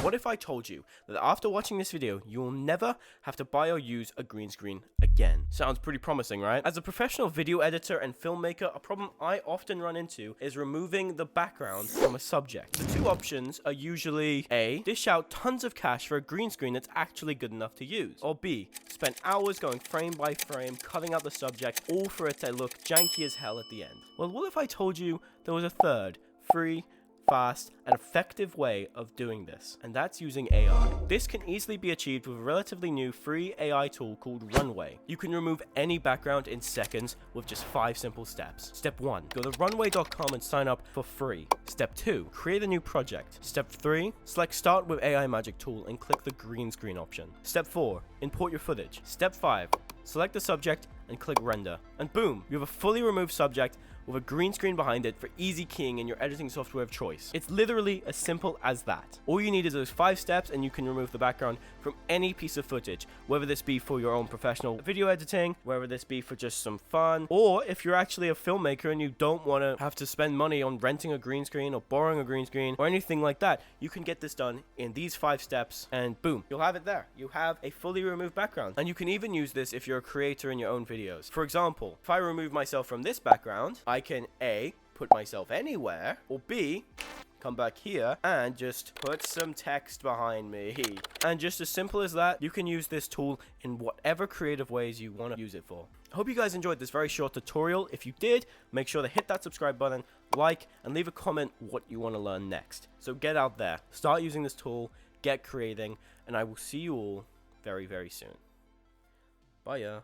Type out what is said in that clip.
What if I told you that after watching this video, you will never have to buy or use a green screen again? Sounds pretty promising, right? As a professional video editor and filmmaker, a problem I often run into is removing the background from a subject. The two options are usually A, dish out tons of cash for a green screen that's actually good enough to use, or B, spend hours going frame by frame, cutting out the subject, all for it to look janky as hell at the end. Well, what if I told you there was a third, free, fast, and effective way of doing this, and that's using AI. This can easily be achieved with a relatively new free AI tool called Runway. You can remove any background in seconds with just 5 simple steps. Step 1, go to runway.com and sign up for free. Step 2, create a new project. Step 3, select Start with AI Magic tool and click the green screen option. Step 4, import your footage. Step 5, select the subject and click render. And boom, you have a fully removed subject with a green screen behind it for easy keying in your editing software of choice. It's literally as simple as that. All you need is those 5 steps and you can remove the background from any piece of footage, whether this be for your own professional video editing, whether this be for just some fun, or if you're actually a filmmaker and you don't want to have to spend money on renting a green screen or borrowing a green screen or anything like that, you can get this done in these 5 steps and boom, you'll have it there. You have a fully removed background. And you can even use this if you're a creator in your own videos. For example, if I remove myself from this background, I can A, put myself anywhere, or B, come back here and just put some text behind me. And just as simple as that, you can use this tool in whatever creative ways you want to use it for. I hope you guys enjoyed this very short tutorial. If you did, make sure to hit that subscribe button, like, and leave a comment what you want to learn next. So get out there, start using this tool, get creating, and I will see you all very, very soon. Bye, yeah.